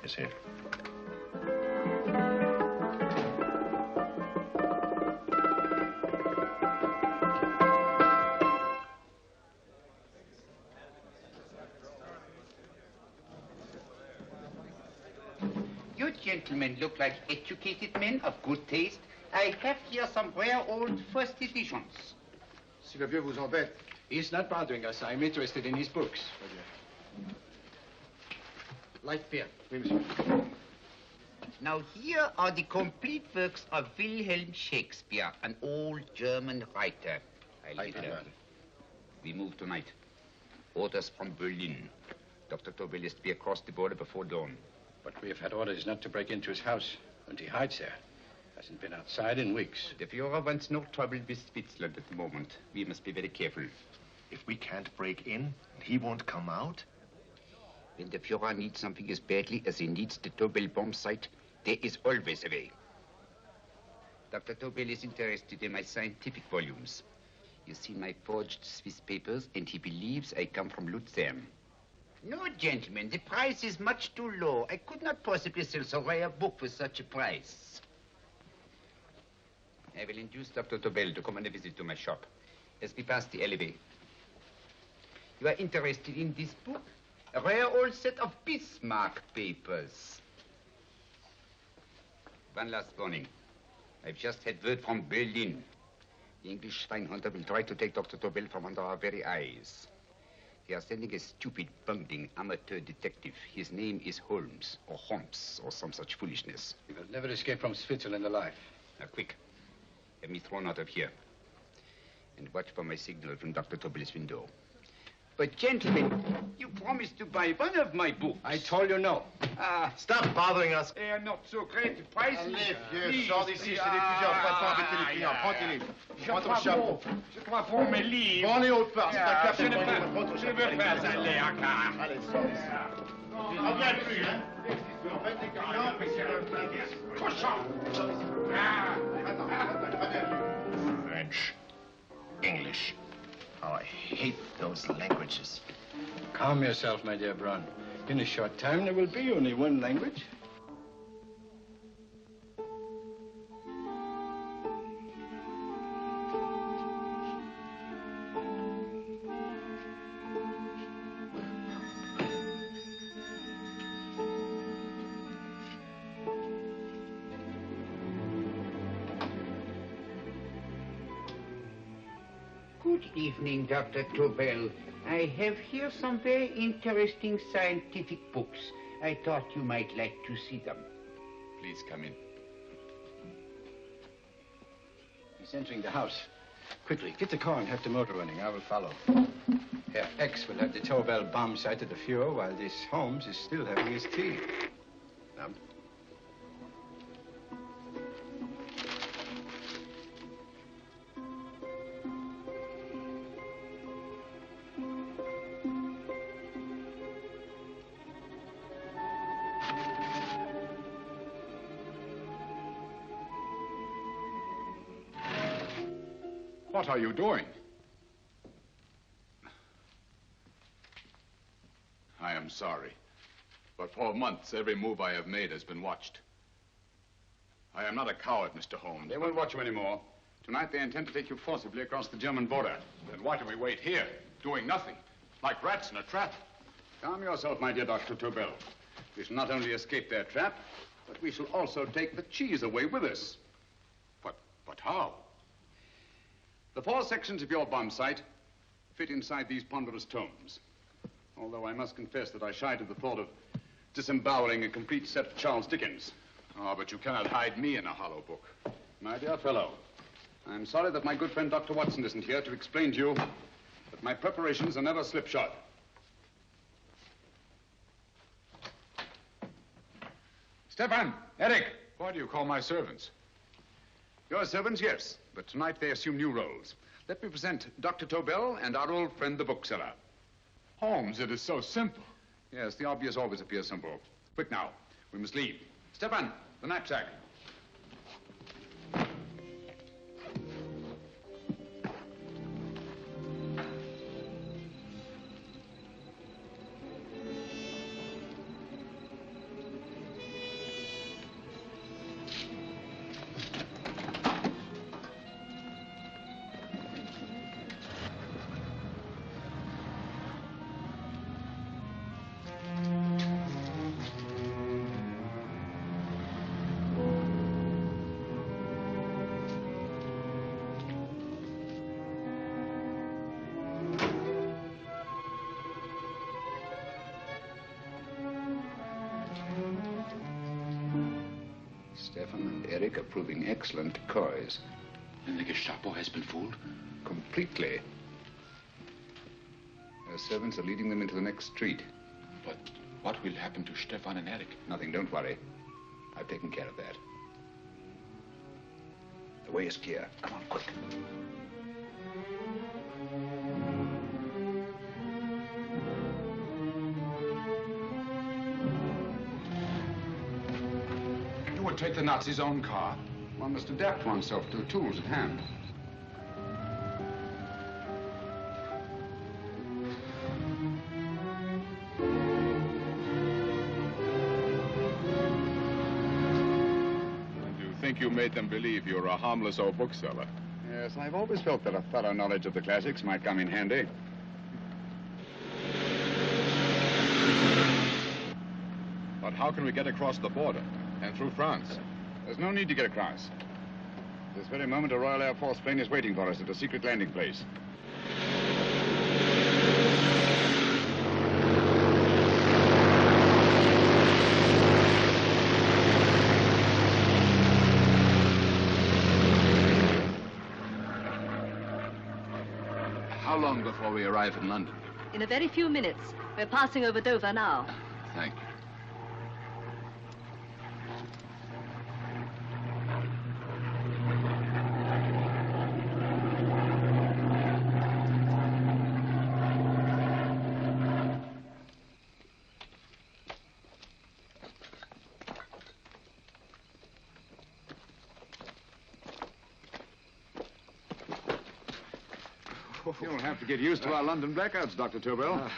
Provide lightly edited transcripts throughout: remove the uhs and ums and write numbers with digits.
is here. You gentlemen look like educated men of good taste. I have here some rare old first editions. Si le vieux vous embête. He's not bothering us. I'm interested in his books. Light beer. Oui, monsieur. Now here are the complete works of Wilhelm Shakespeare, an old German writer. We move tonight. Orders from Berlin. Dr. Tobel is to be across the border before dawn. But we have had orders not to break into his house, and he hides there. Hasn't been outside in weeks. The Führer wants no trouble with Switzerland at the moment. We must be very careful. If we can't break in, and he won't come out? When the Führer needs something as badly as he needs the Tobel bomb site, there is always a way. Dr. Tobel is interested in my scientific volumes. He's seen my forged Swiss papers, and he believes I come from Lucerne. No, gentlemen, the price is much too low. I could not possibly sell so rare a book for such a price. I will induce Dr. Tobel to come on a visit to my shop as we pass the alleyway. You are interested in this book? A rare old set of Bismarck papers. One last warning. I've just had word from Berlin. The English Schweinhunter will try to take Dr. Tobel from under our very eyes. They are sending a stupid, bungling amateur detective. His name is Holmes, or some such foolishness. He will never escape from Switzerland alive. Now, quick. Have me thrown out of here. And watch for my signal from Dr. Tobel's window. But, gentlemen, you promised to buy one of my books. I told you no. Stop bothering us. They are not so great prices. Allez, vieux, sors d'ici, c'est d'étudiants. Pas de embêter les clients. Prends tes livres. Prends ton chapeau. Je crois pour mes livres. Prends les autres parts. C'est un café. Je veux pas aller à car. Allez, sors d'ici. Tu reviens plus, hein? En fait, les clients, mais c'est le Cochon. French, English. Oh, I hate those languages. Calm yourself, my dear Braun. In a short time, there will be only one language. Good evening, Dr. Tobel. I have here some very interesting scientific books. I thought you might like to see them. Please come in. He's entering the house. Quickly, get the car and have the motor running. I will follow. Herr X will have the Tobel bomb site at the Führer while this Holmes is still having his tea. Now, What are you doing? I am sorry, but for months, every move I have made has been watched. I am not a coward, Mr. Holmes. They won't watch you anymore. Tonight, they intend to take you forcibly across the German border. Then why do we wait here, doing nothing, like rats in a trap? Calm yourself, my dear Dr. Tobel. We shall not only escape their trap, but we shall also take the cheese away with us. But how? The 4 sections of your bomb site fit inside these ponderous tomes. Although I must confess that I shied at the thought of disemboweling a complete set of Charles Dickens. Oh, but you cannot hide me in a hollow book. My dear fellow, I'm sorry that my good friend Dr. Watson isn't here to explain to you that my preparations are never slipshod. Stefan, Eric, why do you call my servants? Your servants, yes, but tonight they assume new roles. Let me present Dr. Tobel and our old friend, the bookseller. Holmes, it is so simple. Yes, the obvious always appears simple. Quick now, we must leave. Stefan, the knapsack. Stefan and Eric are proving excellent decoys. And the Gestapo has been fooled? Completely. Their servants are leading them into the next street. But what will happen to Stefan and Eric? Nothing, don't worry. I've taken care of that. The way is clear. Come on, quick. You would take the Nazis' own car? One must adapt oneself to the tools at hand. You made them believe you were a harmless old bookseller. Yes, I've always felt that a thorough knowledge of the classics might come in handy. But how can we get across the border and through France? There's no need to get across. This very moment, a Royal Air Force plane is waiting for us at a secret landing place. How long before we arrive in London? In a very few minutes. We're passing over Dover now. Thank you. You'll have to get used to our London blackouts, Dr. Tobel.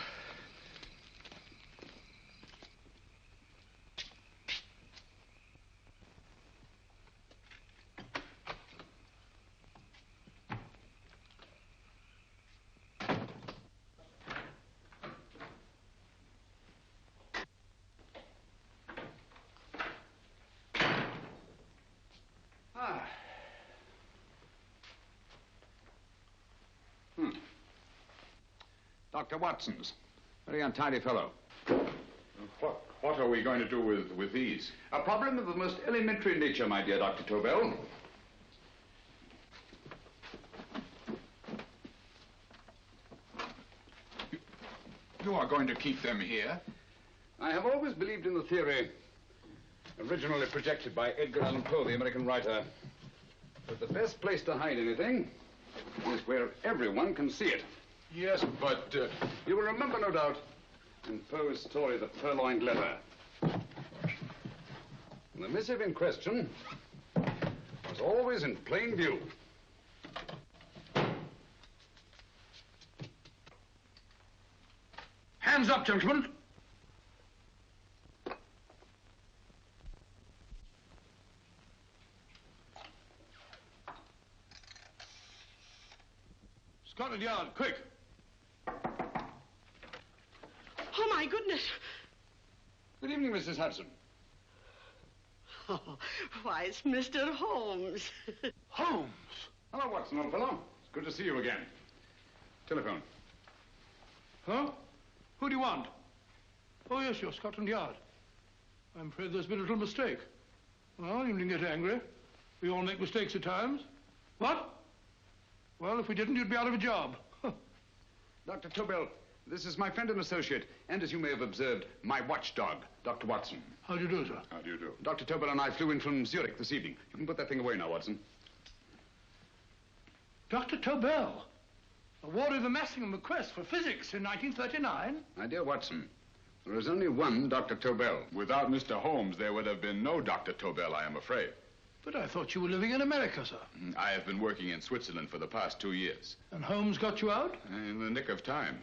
Dr. Watson's. Very untidy fellow. What are we going to do with these? A problem of the most elementary nature, my dear Dr. Tobel. You are going to keep them here? I have always believed in the theory, originally projected by Edgar Allan Poe, the American writer, that the best place to hide anything is where everyone can see it. Yes, but... You will remember, no doubt, in Poe's story, The Purloined Letter. The missive in question was always in plain view. Hands up, gentlemen. Scotland Yard, quick. Oh, my goodness. Good evening, Mrs. Hudson. Oh, why, it's Mr. Holmes. Holmes? Hello, Watson, old fellow. It's good to see you again. Telephone. Huh? Who do you want? Oh, yes, you're Scotland Yard. I'm afraid there's been a little mistake. Well, you needn't get angry. We all make mistakes at times. What? Well, if we didn't, you'd be out of a job. Dr. Tobel, this is my friend and associate, and as you may have observed, my watchdog, Dr. Watson. How do you do, sir? How do you do? Dr. Tobel and I flew in from Zurich this evening. You can put that thing away now, Watson. Dr. Tobel, awarded the Massingham Bequest for physics in 1939. My dear Watson, there is only one Dr. Tobel. Without Mr. Holmes, there would have been no Dr. Tobel, I am afraid. But I thought you were living in America, sir. I have been working in Switzerland for the past 2 years. And Holmes got you out? In the nick of time.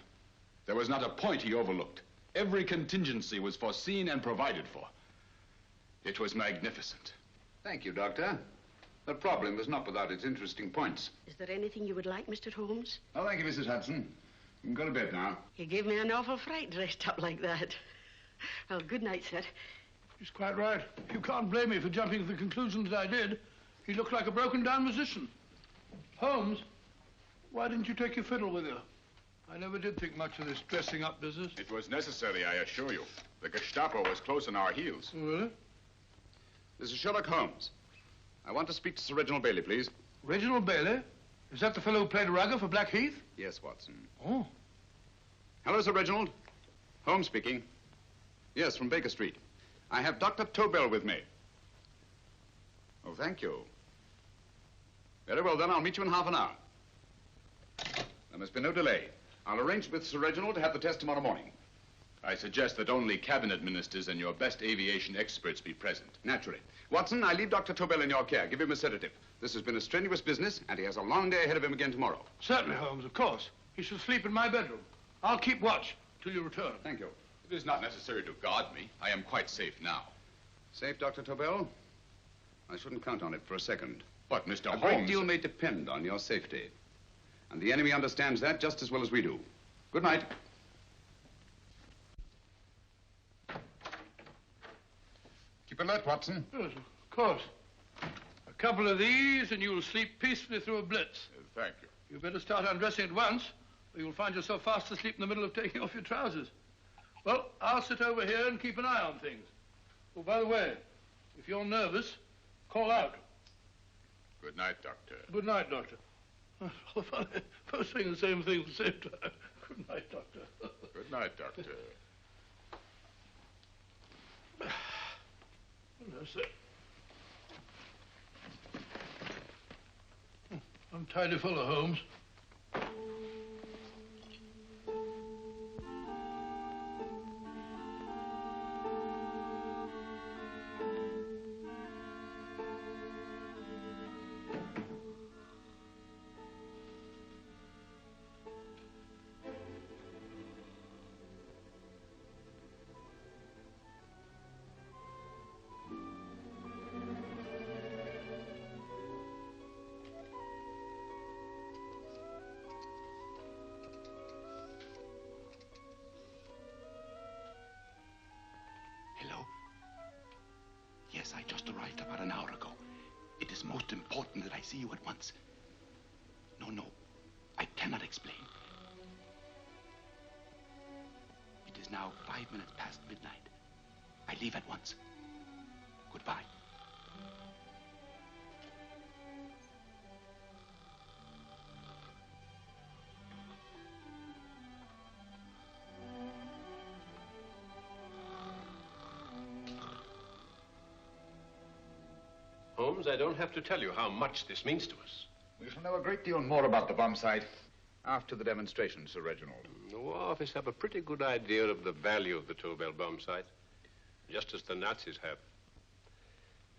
There was not a point he overlooked. Every contingency was foreseen and provided for. It was magnificent. Thank you, Doctor. The problem is not without its interesting points. Is there anything you would like, Mr. Holmes? Oh, thank you, Mrs. Hudson. You can go to bed now. You gave me an awful fright dressed up like that. Well, good night, sir. He's quite right. You can't blame me for jumping to the conclusion that I did. He looked like a broken-down musician. Holmes, why didn't you take your fiddle with you? I never did think much of this dressing-up business. It was necessary, I assure you. The Gestapo was close on our heels. Oh, really? This is Sherlock Holmes. I want to speak to Sir Reginald Bailey, please. Reginald Bailey? Is that the fellow who played Rugger for Blackheath? Yes, Watson. Oh. Hello, Sir Reginald. Holmes speaking. Yes, from Baker Street. I have Dr. Tobel with me. Oh, thank you. Very well, then. I'll meet you in half an hour. There must be no delay. I'll arrange with Sir Reginald to have the test tomorrow morning. I suggest that only cabinet ministers and your best aviation experts be present. Naturally. Watson, I leave Dr. Tobel in your care. Give him a sedative. This has been a strenuous business, and he has a long day ahead of him again tomorrow. Certainly, Holmes, of course. He should sleep in my bedroom. I'll keep watch till you return. Thank you. It is not necessary to guard me. I am quite safe now. Safe, Dr. Tobel? I shouldn't count on it for a second. But, Mr. A Holmes... great deal may depend on your safety. And the enemy understands that just as well as we do. Good night. Keep alert, Watson. Yes, of course. A couple of these and you'll sleep peacefully through a blitz. Thank you. You better start undressing at once, or you'll find yourself fast asleep in the middle of taking off your trousers. Well, I'll sit over here and keep an eye on things. Oh, by the way, if you're nervous, call out. Good night, Doctor. Good night, Doctor. Both saying the same thing at the same time. Good night, Doctor. Good night, Doctor. That's it. I'm tidy full of Holmes. Yes, I just arrived about an hour ago. It is most important that I see you at once. No, I cannot explain. It is now 5 minutes past midnight. I leave at once. Goodbye. Holmes, I don't have to tell you how much this means to us. We shall know a great deal more about the bomb site after the demonstration, Sir Reginald. The War Office have a pretty good idea of the value of the Tobel bomb site, just as the Nazis have.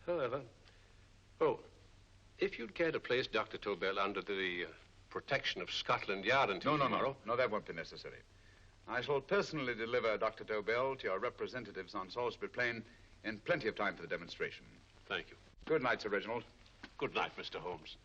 However, if you'd care to place Dr. Tobel under the protection of Scotland Yard until tomorrow... No, that won't be necessary. I shall personally deliver Dr. Tobel to your representatives on Salisbury Plain in plenty of time for the demonstration. Thank you. Good night, Sir Reginald. Good night, Mr. Holmes.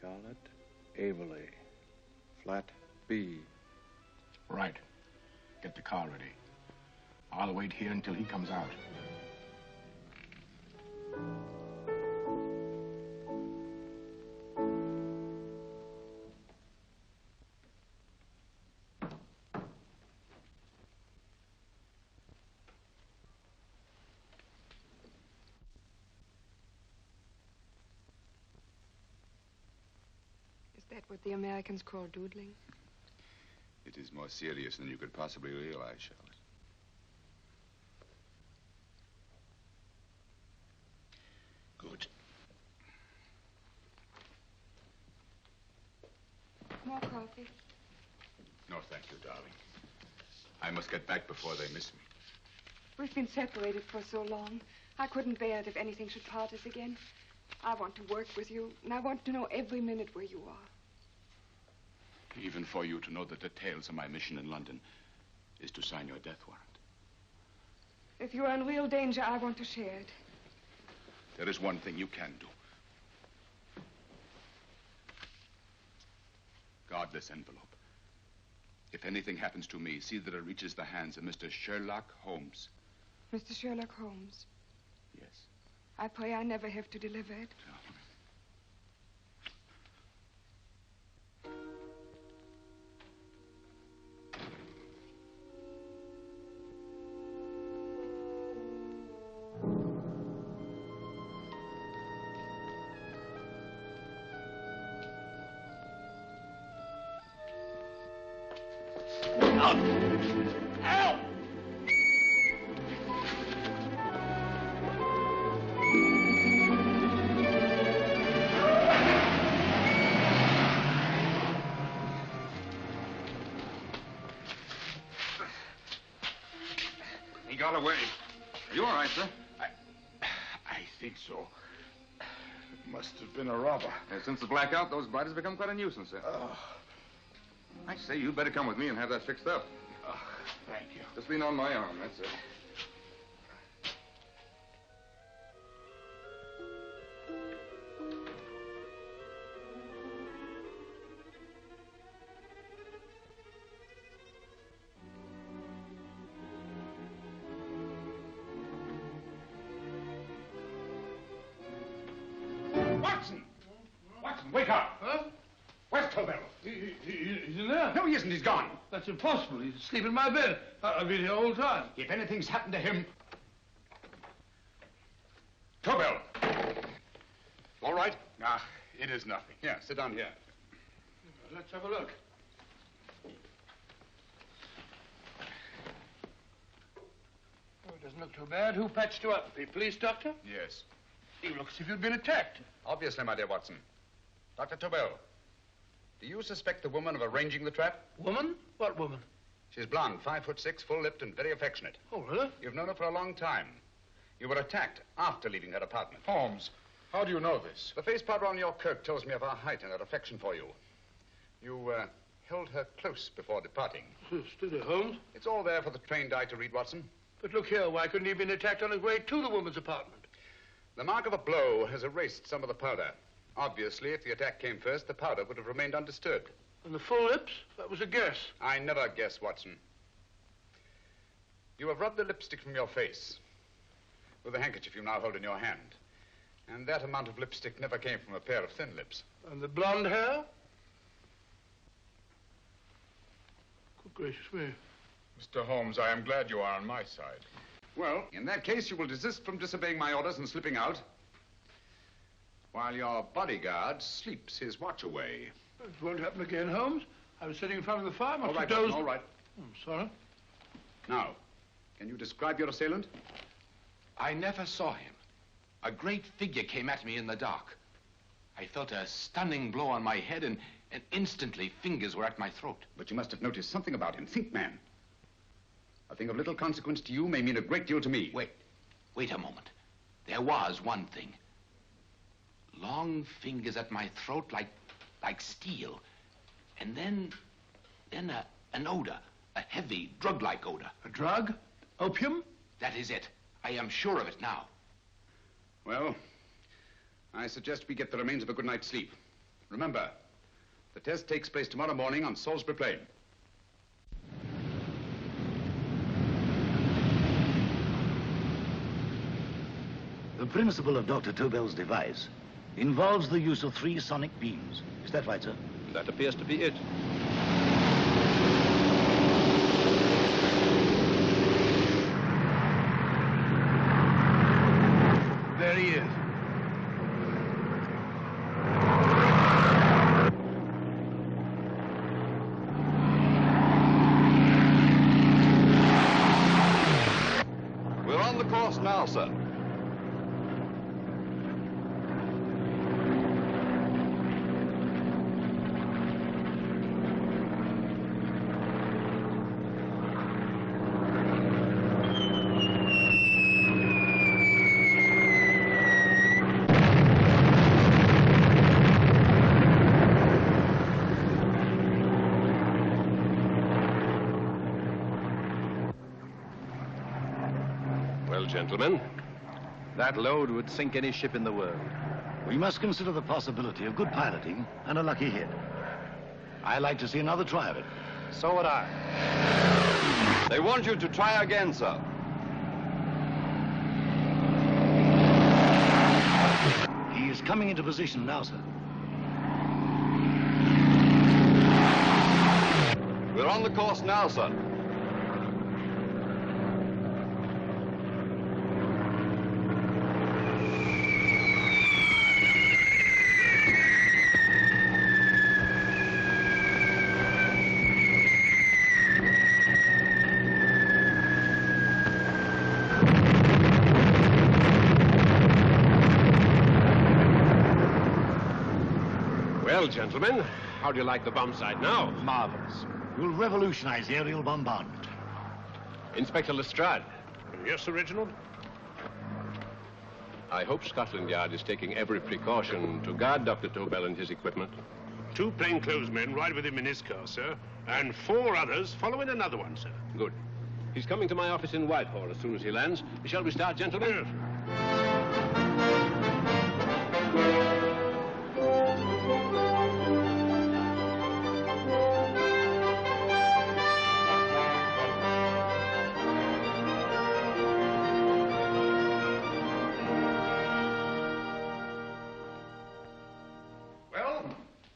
Charlotte Averley, flat B. Right. Get the car ready. I'll wait here until he comes out. Is that what the Americans call doodling? It is more serious than you could possibly realize, Charlotte. Good. More coffee? No, thank you, darling. I must get back before they miss me. We've been separated for so long. I couldn't bear it if anything should part us again. I want to work with you, and I want to know every minute where you are. Even for you to know the details of my mission in London is to sign your death warrant. If you are in real danger, I want to share it. There is one thing you can do. Guard this envelope. If anything happens to me, see that it reaches the hands of Mr. Sherlock Holmes. Mr. Sherlock Holmes. Yes. I pray I never have to deliver it. He got away. Are you all right, sir? I think so. It must have been a robber. Since the blackout, those blighters have become quite a nuisance, sir. I say, you'd better come with me and have that fixed up. Thank you. Just lean on my arm, that's it. Watson! Watson, wake up! Huh? Where's Tobel? He's in there. No, he isn't. He's gone. That's impossible. He's asleep in my bed. I've been here all the time. If anything's happened to him... Tobel! All right? Ah, it is nothing. Here, sit down here. Let's have a look. Oh, it doesn't look too bad. Who patched you up? The police doctor? Yes. You look as if you'd been attacked. Obviously, my dear Watson. Dr. Tobel, do you suspect the woman of arranging the trap? Woman? What woman? She's blonde, 5'6", full-lipped, and very affectionate. Oh, really? You've known her for a long time. You were attacked after leaving her apartment. Holmes, how do you know this? The face powder on your coat tells me of her height and her affection for you. You held her close before departing. Steady, Holmes. It's all there for the trained eye to read, Watson. But look here, why couldn't he have been attacked on his way to the woman's apartment? The mark of a blow has erased some of the powder. Obviously, if the attack came first, the powder would have remained undisturbed. And the full lips? That was a guess. I never guess, Watson. You have rubbed the lipstick from your face with the handkerchief you now hold in your hand. And that amount of lipstick never came from a pair of thin lips. And the blonde hair? Good gracious me. Mr. Holmes, I am glad you are on my side. Well, in that case, you will desist from disobeying my orders and slipping out, while your bodyguard sleeps his watch away. It won't happen again, Holmes. I was sitting in front of the fire. All right, Watson, all right. I'm sorry. Now, can you describe your assailant? I never saw him. A great figure came at me in the dark. I felt a stunning blow on my head, and instantly fingers were at my throat. But you must have noticed something about him. Think, man. A thing of little consequence to you may mean a great deal to me. Wait a moment. There was one thing. Long fingers at my throat like steel. And then an odor, a heavy, drug-like odor. A drug? Opium? That is it. I am sure of it now. Well, I suggest we get the remains of a good night's sleep. Remember, the test takes place tomorrow morning on Salisbury Plain. The principle of Dr. Tobel's device involves the use of 3 sonic beams. Is that right, sir? That appears to be it. There he is. We're on the course now, sir. Well, gentlemen, that load would sink any ship in the world. We must consider the possibility of good piloting and a lucky hit. I like to see another try of it. So would I. They want you to try again, sir. He is coming into position now, sir. We're on the course now, sir. Well, gentlemen, how do you like the bomb sight now? Marvelous. We'll revolutionize the aerial bombardment. Inspector Lestrade. Yes, Sir Reginald? I hope Scotland Yard is taking every precaution to guard Dr. Tobel and his equipment. 2 plainclothesmen ride with him in his car, sir, and 4 others follow in another one, sir. Good. He's coming to my office in Whitehall as soon as he lands. Shall we start, gentlemen?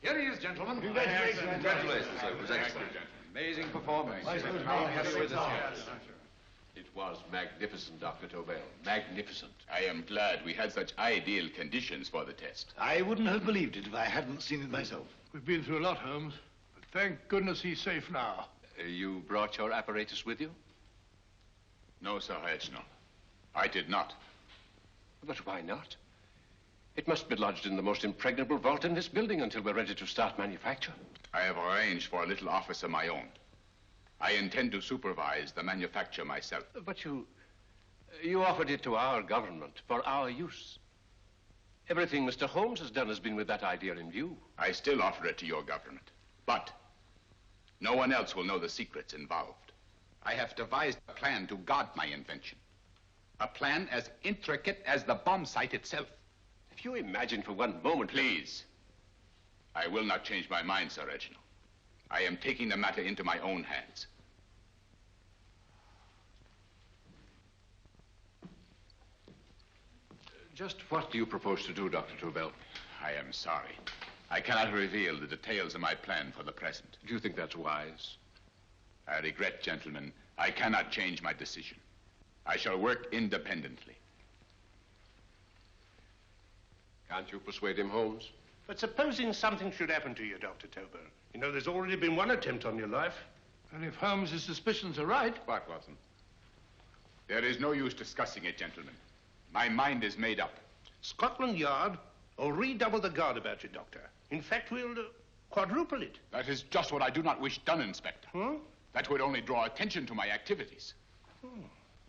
Here he is, gentlemen. Congratulations. Congratulations, sir. It was excellent. Amazing performance. It was magnificent, Dr. Tobel. Magnificent. I am glad we had such ideal conditions for the test. I wouldn't have believed it if I hadn't seen it myself. We've been through a lot, Holmes, but thank goodness he's safe now. You brought your apparatus with you? No, Sir Reginald. I did not. But why not? It must be lodged in the most impregnable vault in this building until we're ready to start manufacture. I have arranged for a little office of my own. I intend to supervise the manufacture myself. But you offered it to our government for our use. Everything Mr. Holmes has done has been with that idea in view. I still offer it to your government, but no one else will know the secrets involved. I have devised a plan to guard my invention. A plan as intricate as the bomb sight itself. If you imagine for one moment... Please. I will not change my mind, Sir Reginald. I am taking the matter into my own hands. Just what do you propose to do, Dr. Tobel? I am sorry. I cannot reveal the details of my plan for the present. Do you think that's wise? I regret, gentlemen, I cannot change my decision. I shall work independently. Can't you persuade him, Holmes? But supposing something should happen to you, Dr. Tobel. You know, there's already been one attempt on your life. And if Holmes' suspicions are right... What, Watson? There is no use discussing it, gentlemen. My mind is made up. Scotland Yard will redouble the guard about you, Doctor. In fact, we'll quadruple it. That is just what I do not wish done, Inspector. That would only draw attention to my activities.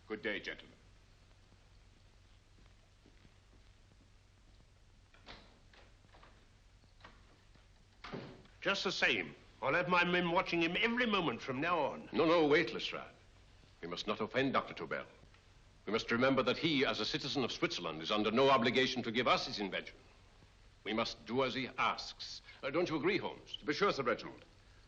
Good day, gentlemen. Just the same, I'll have my men watching him every moment from now on. No, wait, Lestrade. We must not offend Dr. Tobel. We must remember that he, as a citizen of Switzerland, is under no obligation to give us his invention. We must do as he asks. Don't you agree, Holmes? To be sure, Sir Reginald.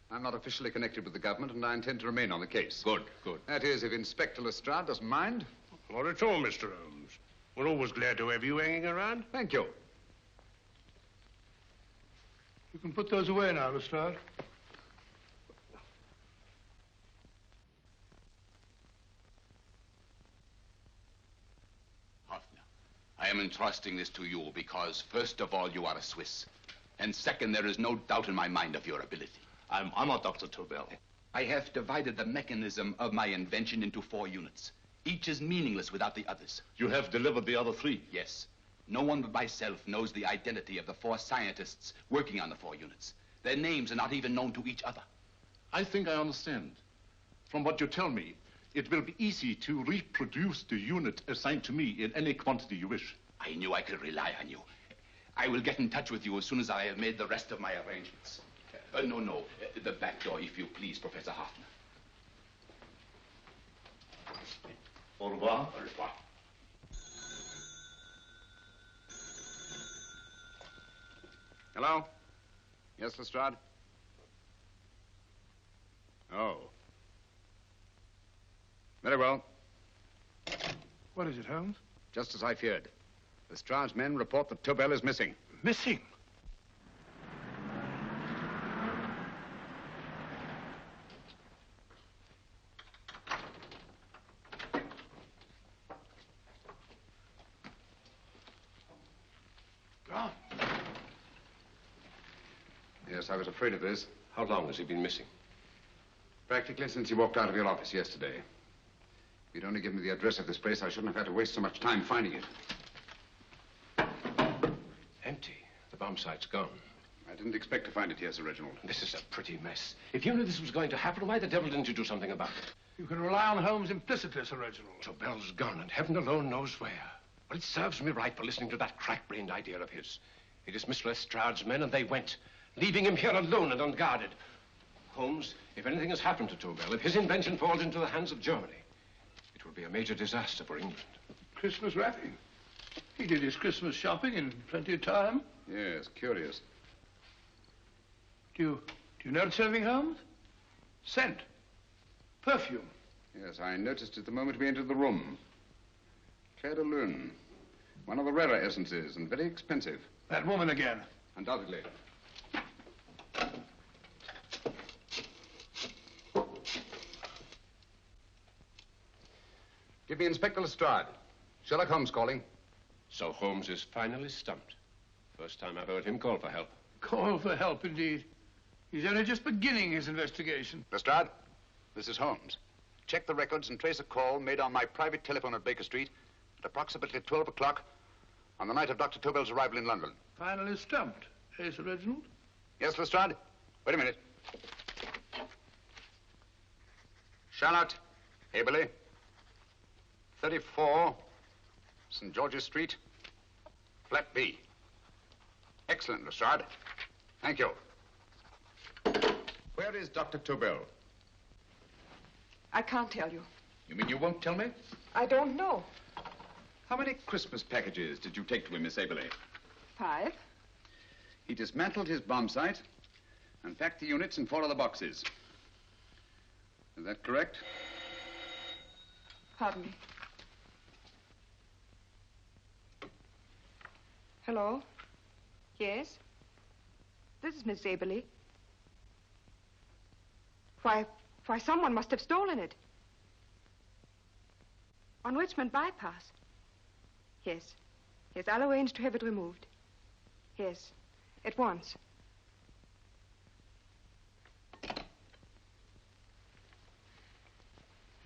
I'm not officially connected with the government, and I intend to remain on the case. Good. That is, if Inspector Lestrade doesn't mind. Not at all, Mr. Holmes. We're always glad to have you hanging around. Thank you. You can put those away now, Lestrade. I am entrusting this to you because, first of all, you are a Swiss. And second, there is no doubt in my mind of your ability. I'm honored, Dr. Tobel. I have divided the mechanism of my invention into 4 units. Each is meaningless without the others. You have delivered the other 3? Yes. No one but myself knows the identity of the 4 scientists working on the 4 units. Their names are not even known to each other. I think I understand. From what you tell me, it will be easy to reproduce the unit assigned to me in any quantity you wish. I knew I could rely on you. I will get in touch with you as soon as I have made the rest of my arrangements. No. The back door, if you please, Professor Hoffner. Au revoir. Au revoir. Hello? Yes, Lestrade? Oh. Very well. What is it, Holmes? Just as I feared. Lestrade's men report that Tobel is missing. Missing? Gone. Yes, I was afraid of this. How long has he been missing? Practically since he walked out of your office yesterday. If you'd only given me the address of this place, I shouldn't have had to waste so much time finding it. Empty. The bomb site's gone. I didn't expect to find it here, Sir Reginald. This is a pretty mess. If you knew this was going to happen, why the devil didn't you do something about it? You can rely on Holmes implicitly, Sir Reginald. Tobel's gone, and heaven alone knows where. But it serves me right for listening to that crack-brained idea of his. He dismissed Lestrade's men, and they went, leaving him here alone and unguarded. Holmes, if anything has happened to Tobel, if his invention falls into the hands of Germany, it will be a major disaster for England. Christmas wrapping. He did his Christmas shopping in plenty of time. Yes, curious. Do you notice anything, Holmes? Scent. Perfume. Yes, I noticed it the moment we entered the room. Claire de Lune. One of the rarer essences, and very expensive. That woman again. Undoubtedly. Give me Inspector Lestrade. Sherlock Holmes calling. So Holmes is finally stumped. First time I've heard him call for help. Call for help, indeed. He's only just beginning his investigation. Lestrade, this is Holmes. Check the records and trace a call made on my private telephone at Baker Street at approximately 12 o'clock on the night of Dr. Tobel's arrival in London. Finally stumped, eh, Sir Reginald? Yes, Lestrade? Wait a minute. Charlotte, Haberley, 34, St. George's Street, flat B. Excellent, Lestrade. Thank you. Where is Dr. Tobel? I can't tell you. You mean you won't tell me? I don't know. How many Christmas packages did you take to him, Miss Haberley? 5. He dismantled his bomb site and packed the units in 4 other boxes. Is that correct? Pardon me. Hello? Yes? This is Miss Haberley. Why, someone must have stolen it. On Richmond Bypass. Yes. Yes, I'll arrange to have it removed. Yes, at once.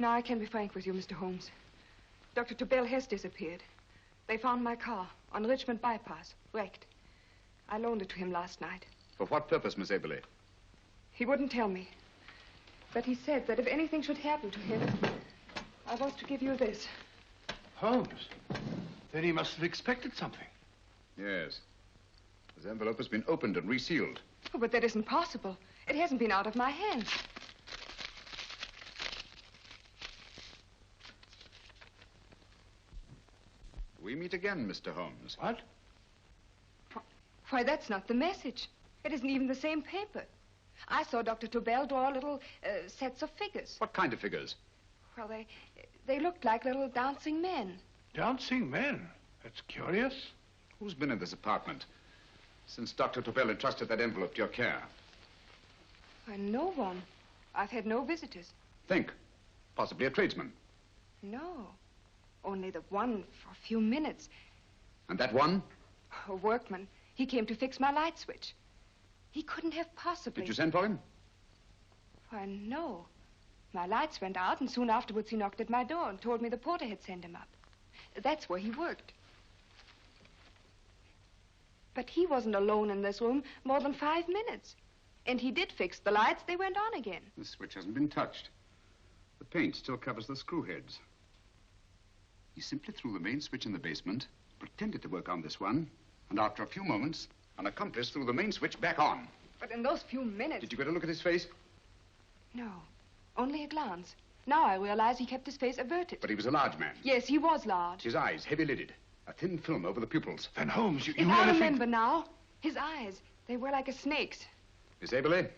Now I can be frank with you, Mr. Holmes. Dr. Tobel has disappeared. They found my car on Richmond Bypass, wrecked. I loaned it to him last night. For what purpose, Miss Haberley? He wouldn't tell me. But he said that if anything should happen to him, I was to give you this. Holmes? Then he must have expected something. Yes. This envelope has been opened and resealed. Oh, but that isn't possible. It hasn't been out of my hands. We meet again, Mr. Holmes. What? Why, that's not the message. It isn't even the same paper. I saw Dr. Tobel draw little sets of figures. What kind of figures? Well, they looked like little dancing men. Dancing men? That's curious. Who's been in this apartment since Dr. Tobel entrusted that envelope to your care? Why, no one. I've had no visitors. Think. Possibly a tradesman. No. Only the one for a few minutes. And that one? A workman. He came to fix my light switch. He couldn't have possibly... Did you send for him? Why, no. My lights went out, and soon afterwards he knocked at my door and told me the porter had sent him up. That's where he worked. But he wasn't alone in this room more than 5 minutes. And he did fix the lights. They went on again. The switch hasn't been touched. The paint still covers the screw heads. He simply threw the main switch in the basement, pretended to work on this one, and after a few moments, an accomplice threw the main switch back on. But in those few minutes... Did you get a look at his face? No, only a glance. Now I realize he kept his face averted. But he was a large man. Yes, he was large. His eyes heavy-lidded, a thin film over the pupils. Then, Holmes, you I remember now. His eyes, They were like a snake's. Miss Aberley,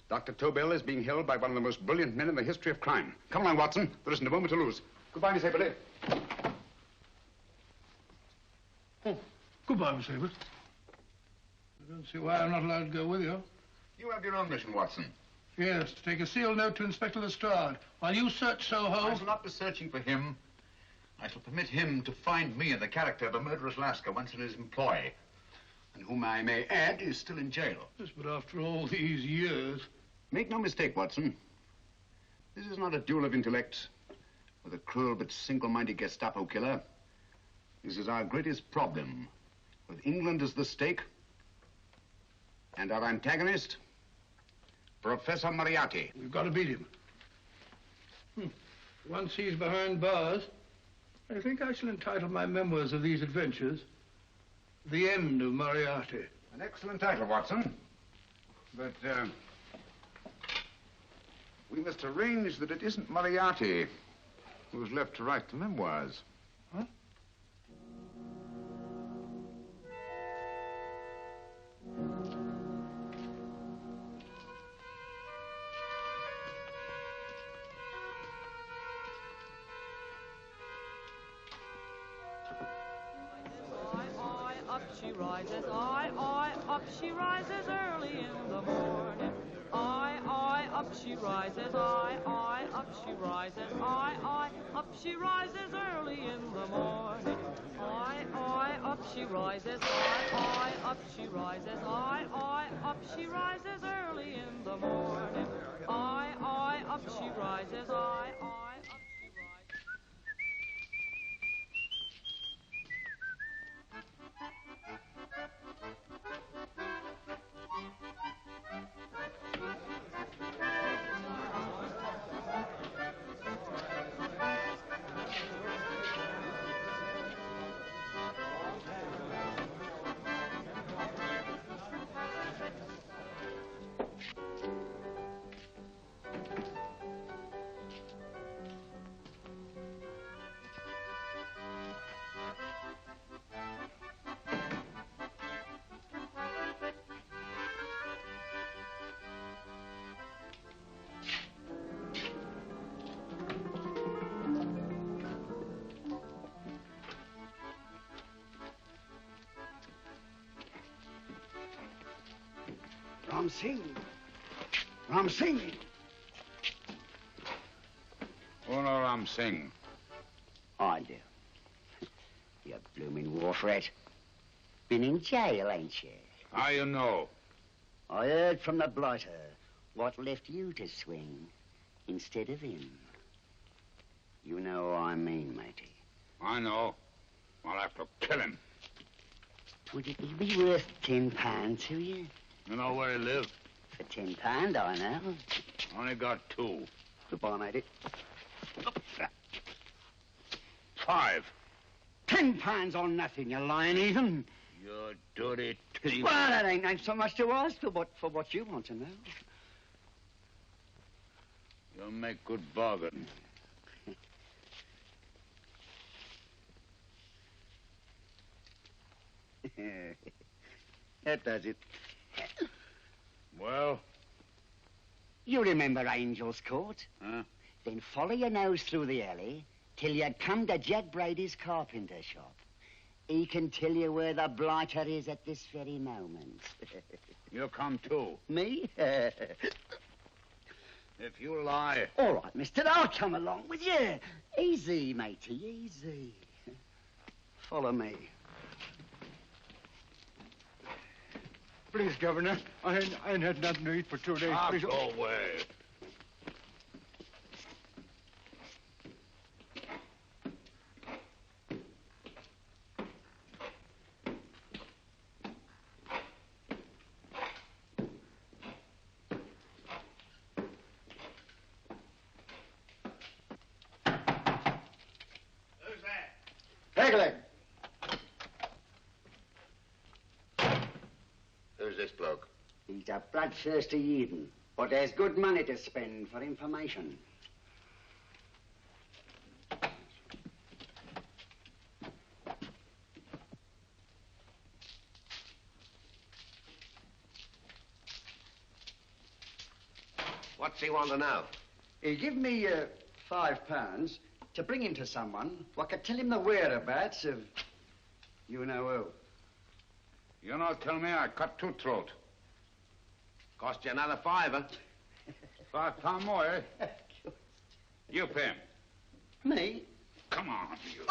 Dr. Tobel is being held by one of the most brilliant men in the history of crime. Come along, Watson. There isn't a moment to lose. Goodbye, Miss Aberley. Oh, goodbye, Miss Aberley. I don't see why I'm not allowed to go with you. You have your own mission, Watson. Yes, to take a sealed note to Inspector Lestrade while you search Soho. I shall not be searching for him. I shall permit him to find me in the character of a murderous Lascar once in his employ, and whom I may add is still in jail. Yes, but after all these years... Make no mistake, Watson. This is not a duel of intellects with a cruel but single-minded Gestapo killer. This is our greatest problem, with England as the stake, and our antagonist, Professor Moriarty. We've got to beat him. Once he's behind bars, I think I shall entitle my memoirs of these adventures, The End of Moriarty. An excellent title, Watson. But, we must arrange that it isn't Moriarty who's left to write the memoirs. Huh? Up she rises, I, up she rises early in the morning. I, up she rises, I, up she rises, I, up she rises early in the morning. I, up she rises, I, up she rises, I, up she rises early in the morning. I, up she rises, I, up she rises. Ram Singh. Ram Singh. Oh, no, Ram Singh. I do. You blooming wharf rat. Been in jail, ain't you? How you know? I heard from the blighter what left you to swing instead of him. You know what I mean, matey. I know. I'll have to kill him. Would it be worth £10 to you? You know where he lives? For £10, I know. Only got 2. Goodbye, matey. 5. £10 on nothing, you lying heathen. You dirty thief. Well, that ain't so much to ask for what you want to know. You make good bargain. That does it. Well? You remember Angel's Court? Huh? Then follow your nose through the alley till you come to Jack Brady's carpenter shop. He can tell you where the blighter is at this very moment. You come too. Me? If you lie... All right, mister, I'll come along with you. Easy, matey, easy. Follow me. Please, Governor, I ain't had nothing to eat for 2 days. Please. Go away. Pegleg. Who's this bloke? He's a bloodthirsty heathen, but there's good money to spend for information. What's he want to know? He give me £5 to bring him to someone what could tell him the whereabouts of you know who. You not tell me I cut two throat. Cost you another £5. £5 more, eh? You pay him. Me? Come on, you.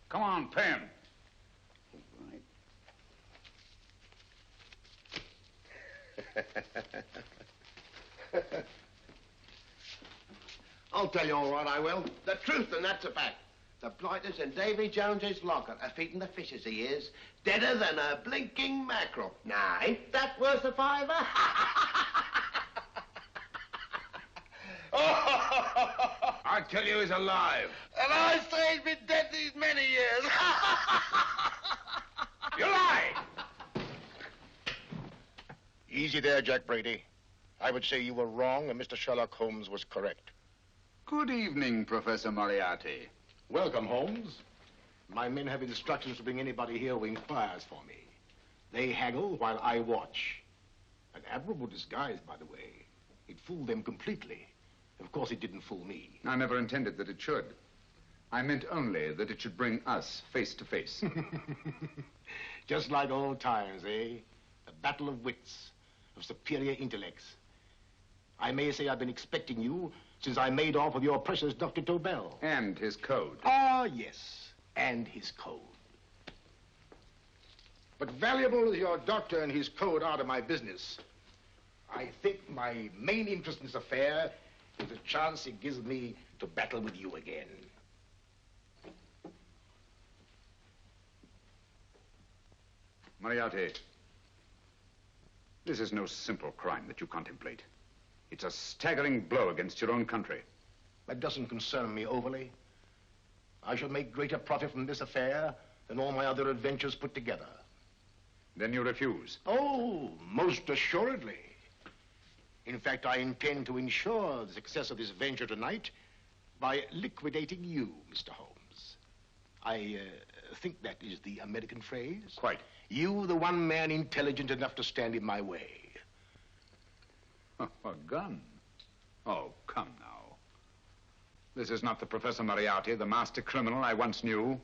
Come on, pay him. I'll tell you all right, I will. The truth, and that's a fact. The blighters in Davy Jones's locker are feeding the fishes, he is. Deader than a blinking mackerel. Now, ain't that worth a £5? I tell you he's alive. And I say he's been dead these many years. You lie! Easy there, Jack Brady. I would say you were wrong and Mr. Sherlock Holmes was correct. Good evening, Professor Moriarty. Welcome, Holmes. My men have instructions to bring anybody here who inquires for me. They haggle while I watch. An admirable disguise, by the way. It fooled them completely. Of course, it didn't fool me. I never intended that it should. I meant only that it should bring us face to face. Just like old times, eh? A battle of wits, of superior intellects. I may say I've been expecting you since I made off with your precious Dr. Tobel. And his code. Ah, yes, and his code. But valuable as your doctor and his code are to my business, I think my main interest in this affair is the chance it gives me to battle with you again. Moriarty, this is no simple crime that you contemplate. It's a staggering blow against your own country. That doesn't concern me overly. I shall make greater profit from this affair than all my other adventures put together. Then you refuse? Oh, most assuredly. In fact, I intend to ensure the success of this venture tonight by liquidating you, Mr. Holmes. I think that is the American phrase. Quite. You, the one man intelligent enough to stand in my way. A gun? Oh, come now. This is not the Professor Moriarty, the master criminal I once knew.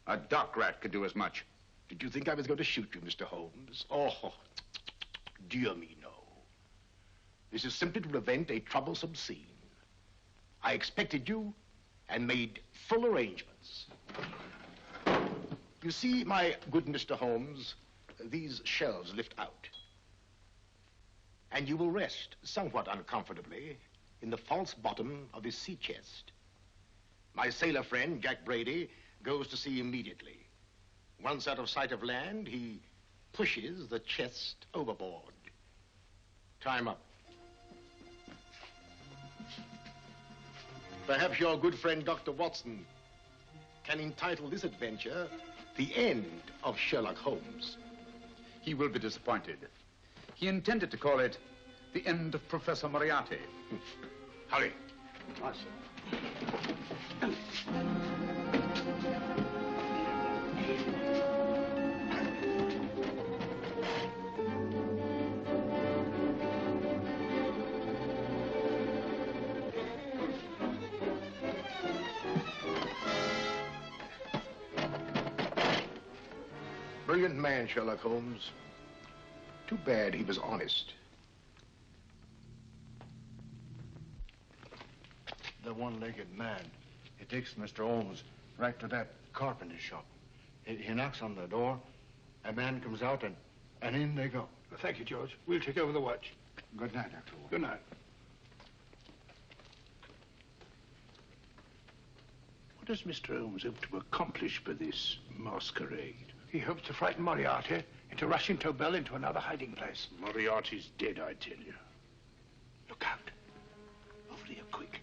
A dock rat could do as much. Did you think I was going to shoot you, Mr. Holmes? Oh, dear me, no. This is simply to prevent a troublesome scene. I expected you and made full arrangements. You see, my good Mr. Holmes, these shelves lift out. And you will rest somewhat uncomfortably in the false bottom of this sea chest. My sailor friend, Jack Brady, goes to sea immediately. Once out of sight of land, he pushes the chest overboard. Time up. Perhaps your good friend, Dr. Watson, can entitle this adventure The End of Sherlock Holmes. He will be disappointed. He intended to call it The End of Professor Moriarty. Hurry. Brilliant man, Sherlock Holmes. Too bad he was honest. The one-legged man. He takes Mr. Holmes right to that carpenter shop. He knocks on the door, a man comes out, and in they go. Thank you, George. We'll take over the watch. Good night, Dr. Holmes. Good night. What does Mr. Holmes hope to accomplish by this masquerade? He hopes to frighten Moriarty into rushing Tobel into another hiding place. Moriarty's dead, I tell you. Look out. Over here, quick.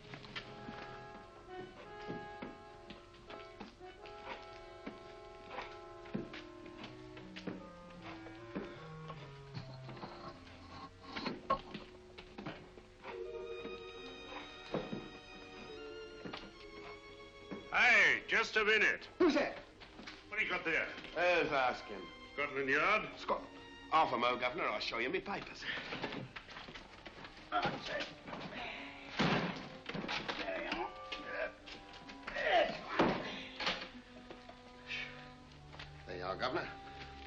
Hey, just a minute. Who's that? What do you got there? Who's asking? Scotland Yard? Half a mo, Governor. I'll show you my papers. That's it. There you are. There you are, Governor.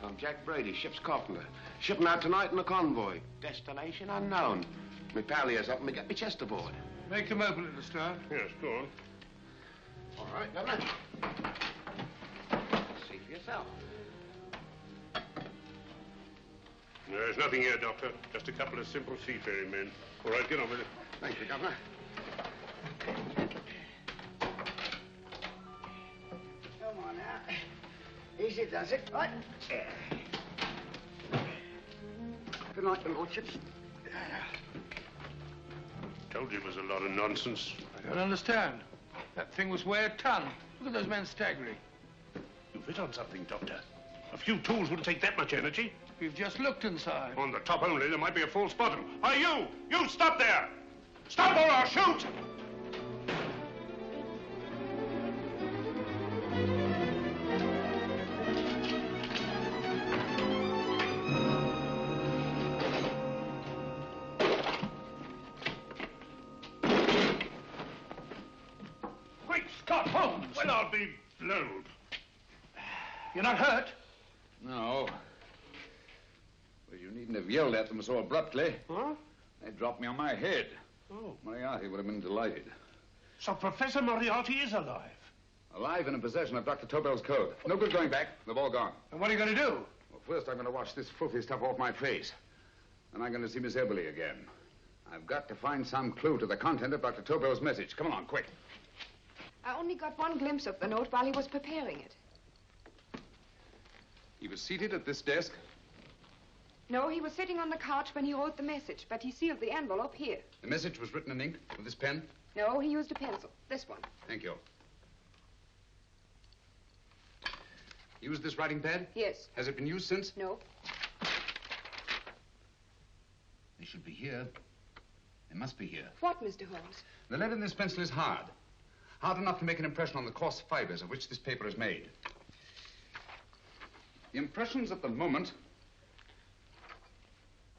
I'm Jack Brady, ship's carpenter. Shipping out tonight in a convoy. Destination unknown. My pal here's helping me get my chest aboard. Make them open it, Lestrade. Yes, go on. All right, Governor. See for yourself. There's nothing here, Doctor. Just a couple of simple seafaring men. All right, get on with it. Thank you, Governor. Come on now. Easy does it. Right. Good night, your lordships. Told you it was a lot of nonsense. I don't understand. That thing was weigh a ton. Look at those men staggering. You've hit on something, Doctor. A few tools wouldn't take that much energy. We've just looked inside. On the top only, there might be a false bottom. Hey, you! You stop there! Stop or I'll shoot! Great Scott, Holmes! Well, I'll be blowed. You're not hurt? No. Well, you needn't have yelled at them so abruptly. Huh? They dropped me on my head. Oh. Moriarty would have been delighted. So Professor Moriarty is alive? Alive and in possession of Dr. Tobel's code. No good going back. They've all gone. And what are you going to do? Well, first I'm going to wash this filthy stuff off my face. Then I'm going to see Miss Eberly again. I've got to find some clue to the content of Dr. Tobel's message. Come along, quick. I only got one glimpse of the note while he was preparing it. He was seated at this desk. No, he was sitting on the couch when he wrote the message, but he sealed the envelope here. The message was written in ink with this pen? No, he used a pencil. This one. Thank you. Used this writing pad? Yes. Has it been used since? No. They should be here. They must be here. What, Mr. Holmes? The lead in this pencil is hard. Hard enough to make an impression on the coarse fibers of which this paper is made. The impressions at the moment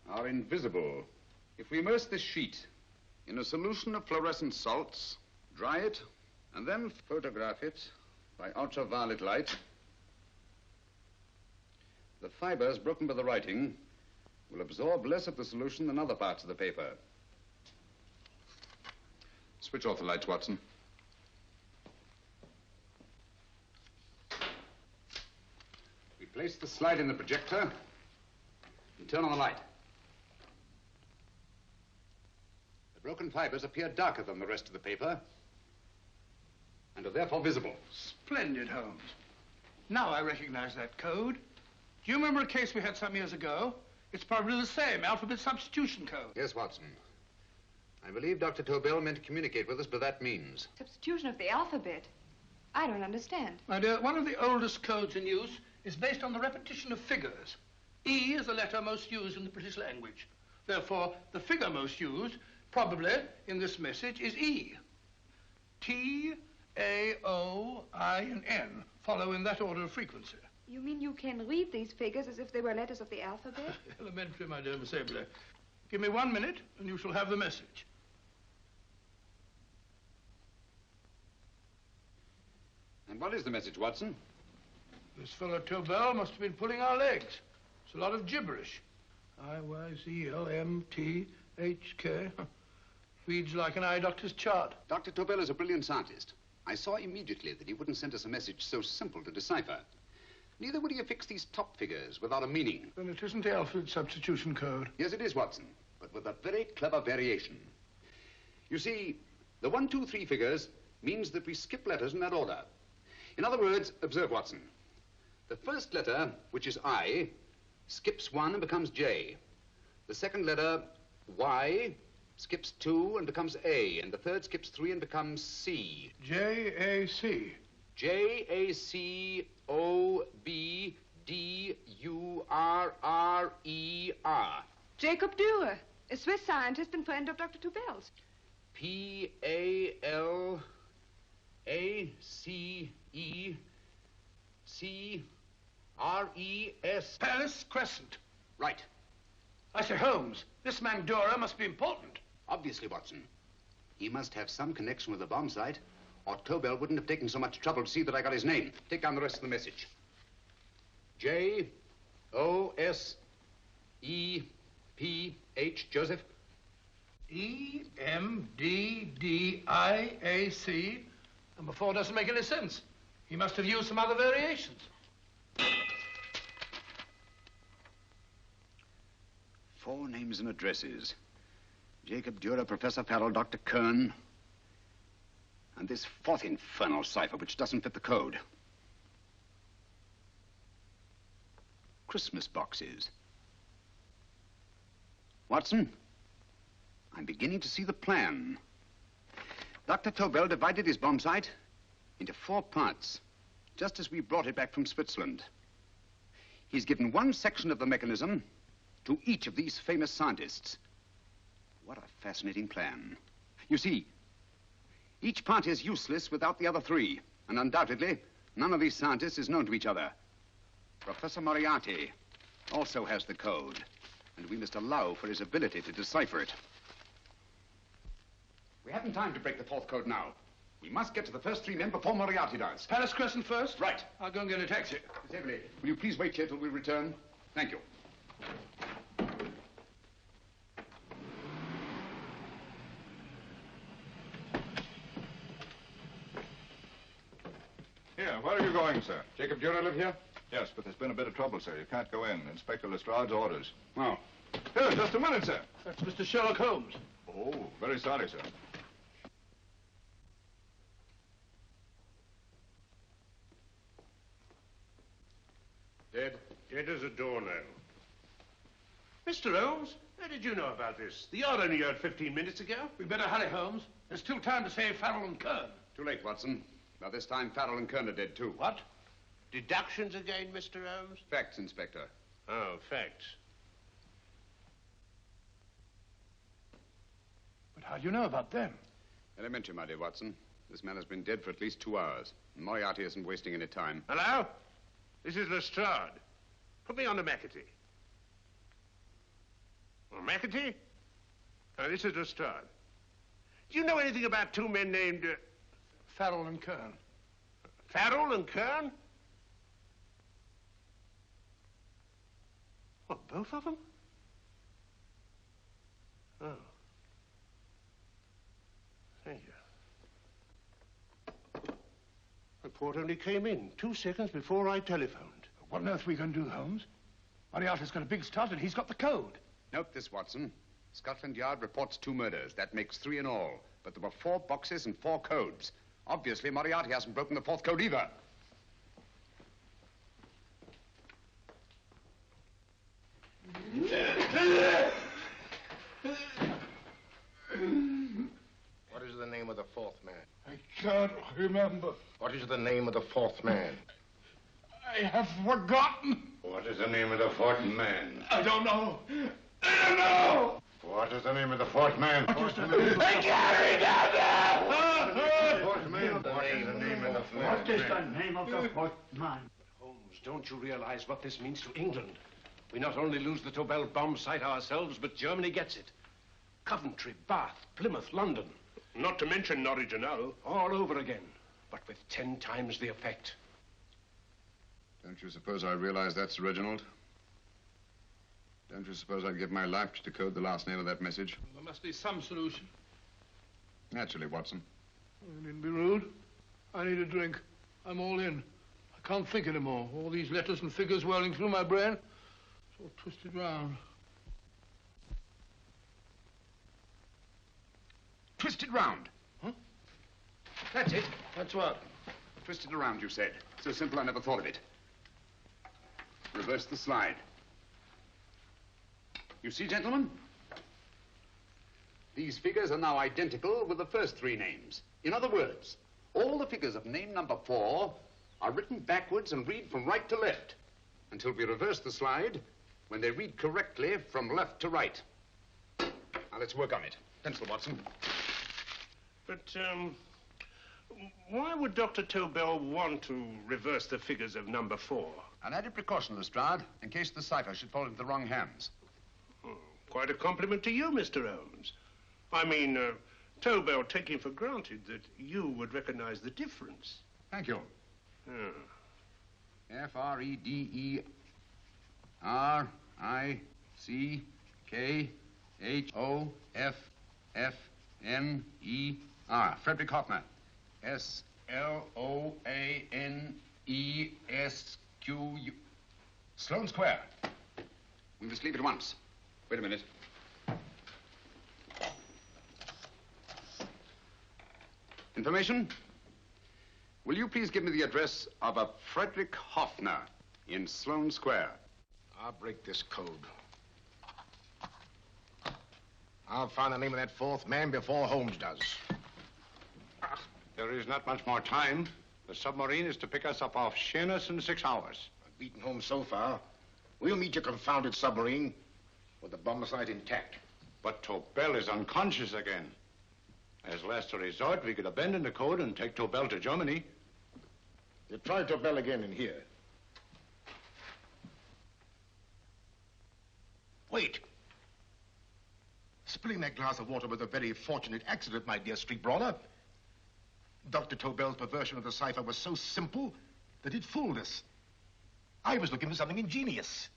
are invisible. If we immerse this sheet in a solution of fluorescent salts, dry it, and then photograph it by ultraviolet light, the fibers broken by the writing will absorb less of the solution than other parts of the paper. Switch off the lights, Watson. We place the slide in the projector and turn on the light. The broken fibers appear darker than the rest of the paper and are therefore visible. Splendid, Holmes. Now I recognize that code. Do you remember a case we had some years ago? It's probably the same, alphabet substitution code. Yes, Watson. I believe Dr. Tobel meant to communicate with us by that means. Substitution of the alphabet? I don't understand. My dear, one of the oldest codes in use is based on the repetition of figures. E is the letter most used in the British language. Therefore, the figure most used, probably, in this message is E. T, A, O, I, and N follow in that order of frequency. You mean you can read these figures as if they were letters of the alphabet? Elementary, my dear Miss Eberly. Give me 1 minute, and you shall have the message. And what is the message, Watson? This fellow Tobel must have been pulling our legs. It's a lot of gibberish. I-Y-Z-L-M-T-H-K. Reads like an eye doctor's chart. Dr. Tobel is a brilliant scientist. I saw immediately that he wouldn't send us a message so simple to decipher. Neither would he affix these top figures without a meaning. Then it isn't the alphabet substitution code. Yes, it is, Watson, but with a very clever variation. You see, the 1, 2, 3 figures means that we skip letters in that order. In other words, observe, Watson. The first letter, which is I, skips 1 and becomes J. The second letter, Y, skips 2 and becomes A. And the third skips 3 and becomes C. J-A-C. J-A-C-O-B-D-U-R-R-E-R. Jacob Dürer, a Swiss scientist and friend of Dr. Tobel's. P-A-L-A-C-E-C-R-E-S. Palace Crescent. Right. I say, Holmes, this man Dora must be important. Obviously, Watson. He must have some connection with the bomb site, or Tobel wouldn't have taken so much trouble to see that I got his name. Take down the rest of the message. J-O-S-E-P-H, Joseph. E-M-D-D-I-A-C. Number 4 doesn't make any sense. He must have used some other variations. 4 names and addresses. Jacob Dürer, Professor Farrell, Dr. Kern, and this 4th infernal cipher which doesn't fit the code. Christmas boxes. Watson, I'm beginning to see the plan. Dr. Tobel divided his bomb site into 4 parts, just as we brought it back from Switzerland. He's given one section of the mechanism to each of these famous scientists. What a fascinating plan. You see, each part is useless without the other 3, and undoubtedly, none of these scientists is known to each other. Professor Moriarty also has the code, and we must allow for his ability to decipher it. We haven't time to break the 4th code now. We must get to the first 3 men before Moriarty does. Palace Crescent first? Right. I'll go and get a taxi. Miss Everly, will you please wait here till we return? Thank you. Here, where are you going, sir? Jacob Dürer live here? Yes, but there's been a bit of trouble, sir. You can't go in. Inspector Lestrade's orders. Oh. Here, just a minute, sir. That's Mr. Sherlock Holmes. Oh, very sorry, sir. Dead? Dead as a doornail. Mr. Holmes, how did you know about this? The yard only heard 15 minutes ago. We better hurry, Holmes. There's still time to save Farrell and Kern. Too late, Watson. By this time, Farrell and Kern are dead, too. What? Deductions again, Mr. Holmes? Facts, Inspector. Oh, facts. But how do you know about them? Elementary, my dear Watson. This man has been dead for at least 2 hours. Moriarty isn't wasting any time. Hello? This is Lestrade. Put me on to McAtee. Oh, McAtee? Oh, this is Lestrade. Do you know anything about 2 men named... Farrell and Kern. Farrell and Kern? What, both of them? Oh. Thank you. Report only came in 2 seconds before I telephoned. What on earth are we going to do, Holmes? Moriarty's got a big start and he's got the code. Note this, Watson. Scotland Yard reports 2 murders. That makes 3 in all. But there were 4 boxes and 4 codes. Obviously, Moriarty hasn't broken the 4th code either. What is the name of the 4th man? I can't remember. What is the name of the 4th man? I have forgotten. What is the name of the 4th man? I don't know. I don't know. What is the name of the 4th man? I can't remember. Fourth man. What is the name of the 4th man? What is the name of the 4th man? Holmes, don't you realize what this means to England? We not only lose the Tobel bomb site ourselves, but Germany gets it. Coventry, Bath, Plymouth, London. Not to mention Norwich and Hull. All over again, but with 10 times the effect. Don't you suppose I realize that's Reginald? Don't you suppose I'd give my life to decode the last name of that message? There must be some solution. Naturally, Watson. You needn't be rude. I need a drink. I'm all in. I can't think anymore. All these letters and figures whirling through my brain. It's all twisted round. Twisted round. Huh? That's it. That's what? Twisted around, you said. So simple, I never thought of it. Reverse the slide. You see, gentlemen? These figures are now identical with the first 3 names. In other words, all the figures of name number 4 are written backwards and read from right to left until we reverse the slide when they read correctly from left to right. Now, let's work on it. Pencil, Watson. But, Why would Dr. Tobel want to reverse the figures of number 4? An added precaution, Lestrade, in case the cipher should fall into the wrong hands. Quite a compliment to you, Mr. Holmes. I mean, Tobel taking for granted that you would recognize the difference. Thank you. F-R-E-D-E-R-I-C-K-H-O-F-F-N-E-R. Frederick Hoffner. S-L-O-A-N-E-S-Q-U. Sloane Square. We must leave at once. Wait a minute. Information? Will you please give me the address of a Frederick Hoffner in Sloane Square? I'll break this code. I'll find the name of that fourth man before Holmes does. There is not much more time. The submarine is to pick us up off Sheerness in 6 hours. I've beaten Holmes so far. We'll meet your confounded submarine with the bomb site intact. But Tobel is unconscious again. As last resort, we could abandon the code and take Tobel to Germany. You try Tobel again in here. Wait. Spilling that glass of water was a very fortunate accident, my dear street brawler. Dr. Tobel's perversion of the cipher was so simple that it fooled us. I was looking for something ingenious.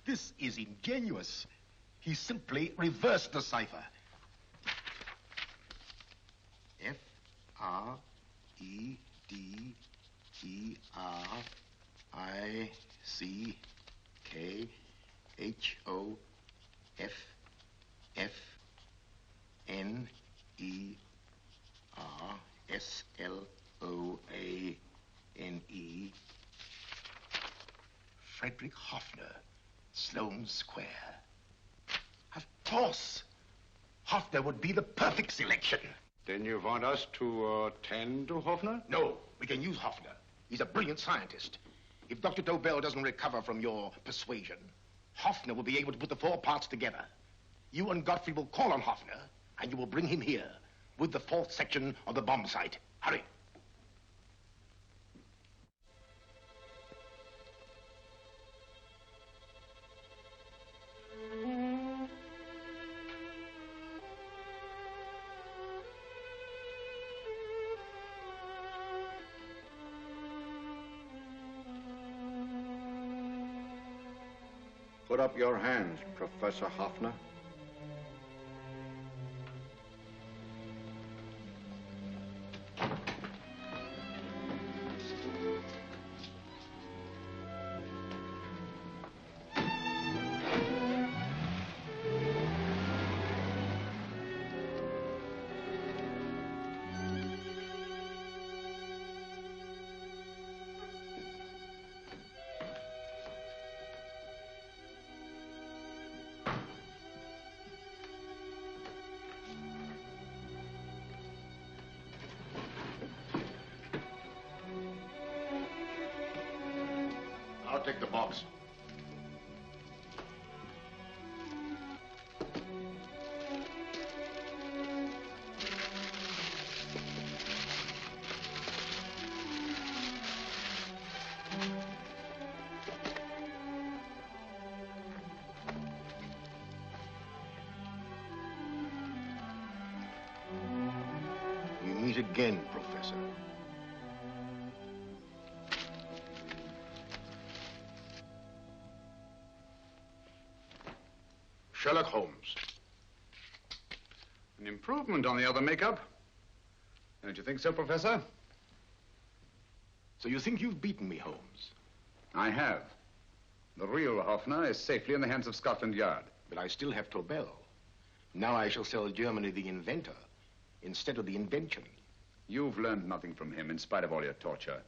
This is ingenuous. He simply reversed the cipher. F-R-E-D-E-R-I-C-K-H-O-F-F-N-E-R-S-L-O-A-N-E. Frederick Hoffner, Sloane Square. Of course. Hoffner would be the perfect selection. Then you want us to tend to Hoffner? No, we can use Hoffner. He's a brilliant scientist. If Dr. Tobel doesn't recover from your persuasion, Hoffner will be able to put the 4 parts together. You and Godfrey will call on Hoffner, and you will bring him here with the 4th section of the bomb site. Hurry. Put up your hands, Professor Hoffner. I'll take the box. We meet again, Professor. Sherlock Holmes. An improvement on the other makeup. Don't you think so, Professor? So you think you've beaten me, Holmes? I have. The real Hoffner is safely in the hands of Scotland Yard. But I still have Tobel. Now I shall sell Germany the inventor instead of the invention. You've learned nothing from him in spite of all your torture.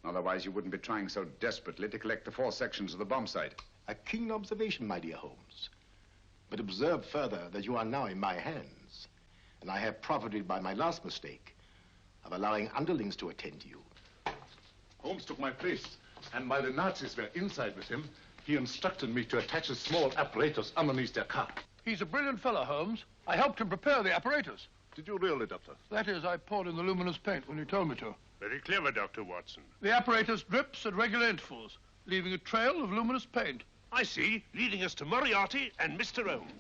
Otherwise, you wouldn't be trying so desperately to collect the 4 sections of the bomb site. A keen observation, my dear Holmes. But observe further that you are now in my hands, and I have profited by my last mistake of allowing underlings to attend to you. Holmes took my place, and while the Nazis were inside with him, he instructed me to attach a small apparatus underneath their car. He's a brilliant fellow, Holmes. I helped him prepare the apparatus. Did you really, Doctor? That is, I poured in the luminous paint when you told me to. Very clever, Dr. Watson. The apparatus drips at regular intervals, leaving a trail of luminous paint. I see, leading us to Moriarty and Mr. Holmes.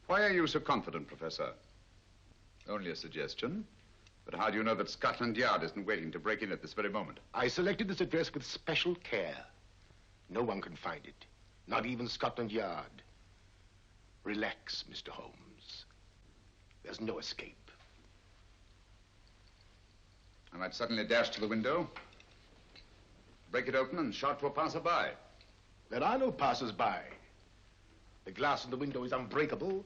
Why are you so confident, Professor? Only a suggestion. But how do you know that Scotland Yard isn't waiting to break in at this very moment? I selected this address with special care. No one can find it, not even Scotland Yard. Relax, Mr. Holmes. There's no escape. I might suddenly dash to the window, break it open, and shout to a passerby. There are no passers-by. The glass in the window is unbreakable,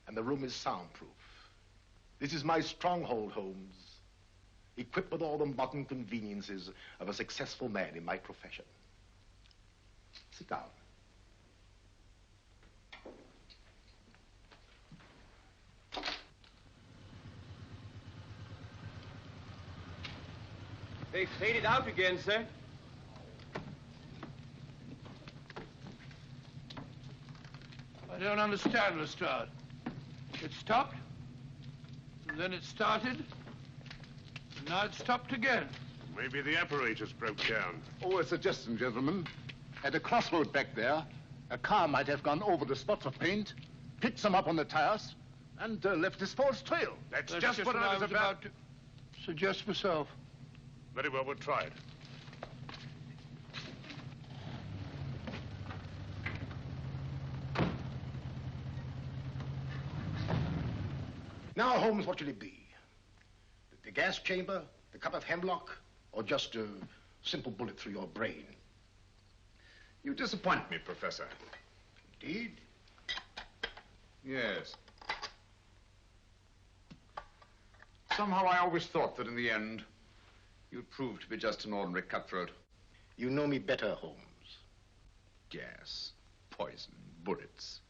and the room is soundproof. This is my stronghold, Holmes, equipped with all the modern conveniences of a successful man in my profession. Sit down. They faded out again, sir. I don't understand, Lestrade. It stopped, and then it started, and now it stopped again. Maybe the apparatus broke down. Oh, a suggestion, gentlemen. At a crossroad back there, a car might have gone over the spots of paint, picked some up on the tires, and left this false trail. That's just what I was about to suggest myself. Very well, we'll try it. Now, Holmes, what should it be? The gas chamber, the cup of hemlock, or just a simple bullet through your brain? You disappoint me, Professor. Indeed? Yes. Somehow I always thought that in the end, you'd prove to be just an ordinary cutthroat. You know me better, Holmes. Gas, poison, bullets.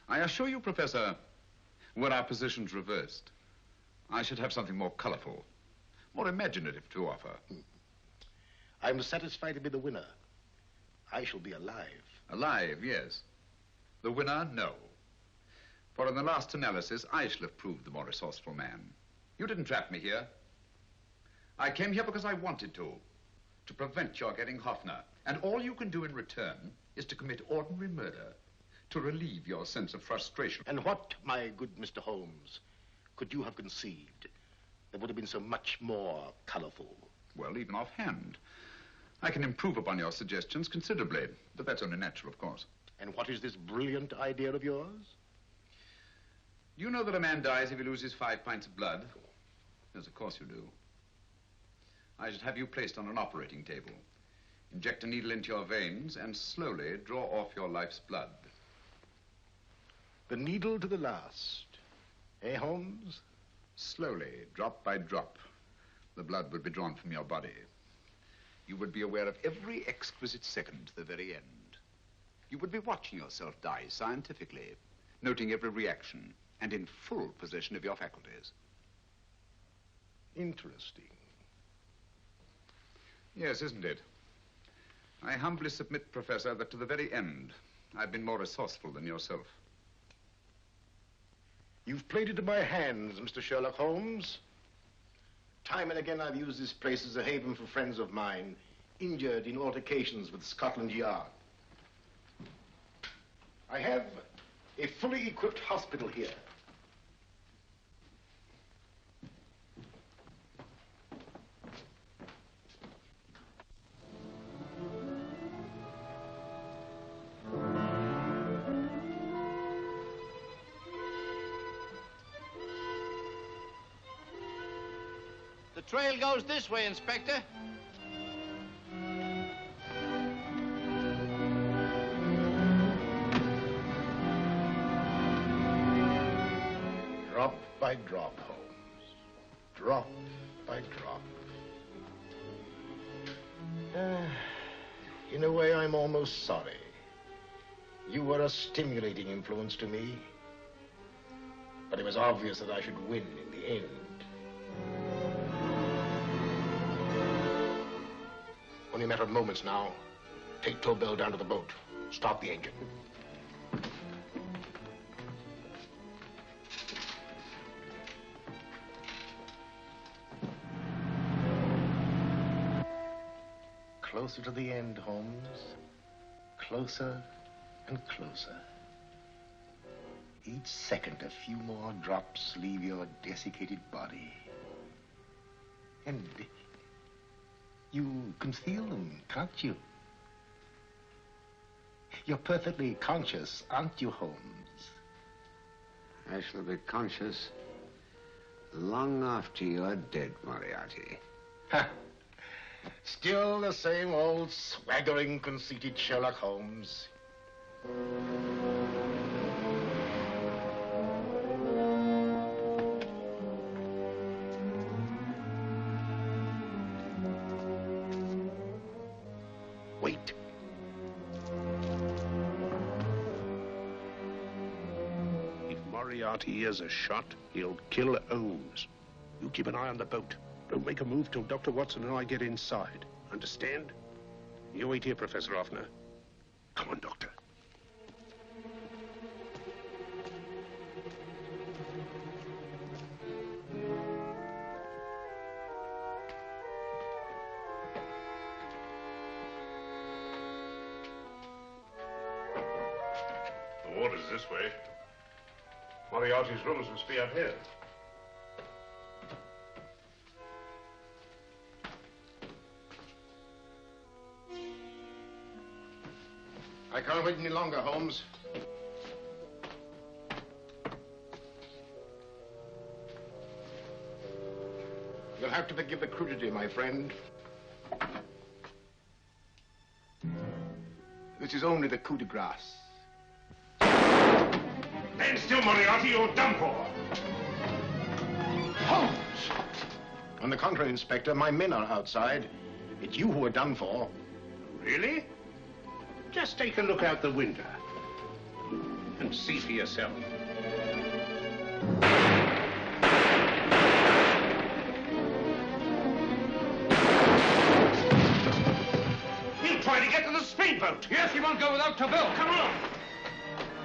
I assure you, Professor, were our positions reversed, I should have something more colorful, more imaginative to offer. I'm satisfied to be the winner. I shall be alive. Alive, yes. The winner, no. For in the last analysis, I shall have proved the more resourceful man. You didn't trap me here. I came here because I wanted to prevent your getting Hoffner. And all you can do in return is to commit ordinary murder to relieve your sense of frustration. And what, my good Mr. Holmes, could you have conceived that would have been so much more colorful? Well, even offhand, I can improve upon your suggestions considerably, but that's only natural, of course. And what is this brilliant idea of yours? You know that a man dies if he loses 5 pints of blood? Yes, of course you do. I should have you placed on an operating table, inject a needle into your veins, and slowly draw off your life's blood. The needle to the last. Eh, Holmes? Slowly, drop by drop, the blood would be drawn from your body. You would be aware of every exquisite second to the very end. You would be watching yourself die scientifically, noting every reaction, and in full possession of your faculties. Interesting. Yes, isn't it? I humbly submit, Professor, that to the very end, I've been more resourceful than yourself. You've played into my hands, Mr. Sherlock Holmes. Time and again I've used this place as a haven for friends of mine, injured in altercations with Scotland Yard. I have a fully equipped hospital here. The trail goes this way, Inspector. Drop by drop, Holmes. Drop by drop. In a way, I'm almost sorry. You were a stimulating influence to me. But it was obvious that I should win in the end. only a matter of moments now. Take Tobel down to the boat. Start the engine. Closer to the end, Holmes. Closer and closer. Each second, a few more drops leave your desiccated body. And you can feel them, can't you? You're perfectly conscious, aren't you, Holmes? I shall be conscious long after you're dead, Moriarty. Ha! Still the same old swaggering, conceited Sherlock Holmes. Wait. If Moriarty hears a shot, he'll kill Holmes. You keep an eye on the boat. Don't make a move till Dr. Watson and I get inside. Understand? You wait here, Professor Offner. Come on, Doctor. The water's this way. Moriarty's rooms must be up here. I can't wait any longer, Holmes. You'll have to forgive the crudity, my friend. This is only the coup de grace. Stand still, Moriarty, you're done for. Holmes! On the contrary, Inspector, my men are outside. It's you who are done for. Really? Just take a look out the window and see for yourself. He'll try to get to the speedboat. Yes, he won't go without Tobel. Come on.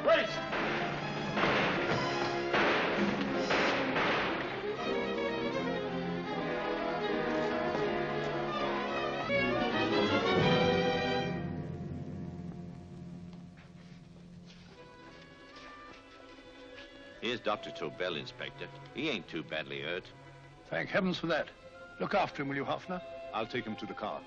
Wait. Here's Dr. Tobel, Inspector. He ain't too badly hurt. Thank heavens for that. Look after him, will you, Hoffner? I'll take him to the car.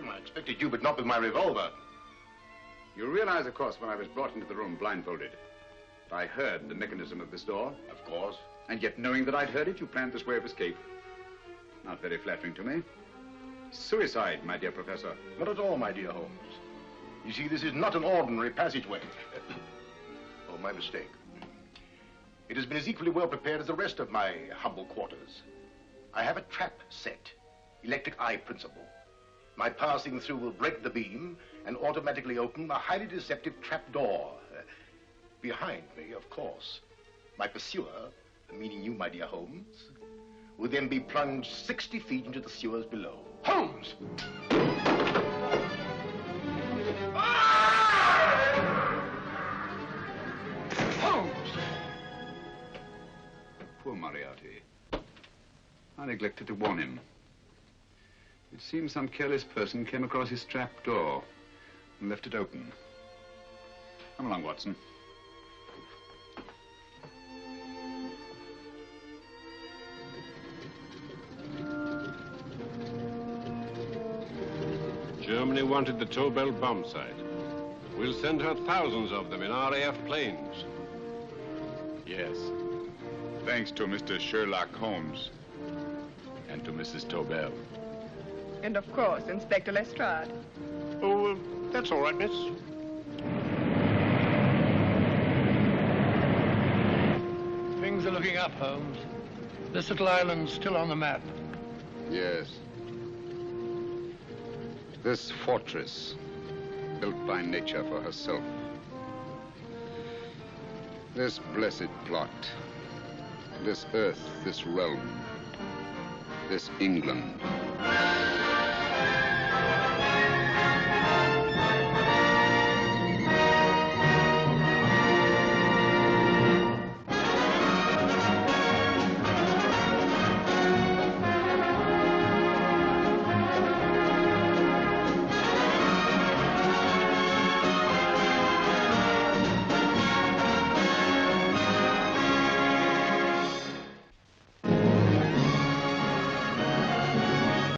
I expected you, but not with my revolver. You realize, of course, when I was brought into the room blindfolded, that I heard the mechanism of this door? Of course. And yet, knowing that I'd heard it, you planned this way of escape. Not very flattering to me. Suicide, my dear Professor. Not at all, my dear Holmes. You see, this is not an ordinary passageway. Oh, my mistake. It has been as equally well prepared as the rest of my humble quarters. I have a trap set, electric eye principle. My passing through will break the beam and automatically open a highly deceptive trap door. Behind me, of course, my pursuer, meaning you, my dear Holmes, will then be plunged 60 feet into the sewers below. Holmes! Holmes! Poor Moriarty. I neglected to warn him. It seems some careless person came across his trap door and left it open. Come along, Watson. Germany wanted the Tobel bomb site. We'll send her thousands of them in RAF planes. Yes. Thanks to Mr. Sherlock Holmes and to Mrs. Tobel. And of course, Inspector Lestrade. Oh, that's all right, miss. Things are looking up, Holmes. This little island's still on the map. Yes. This fortress, built by nature for herself. This blessed plot. This earth, this realm. This England.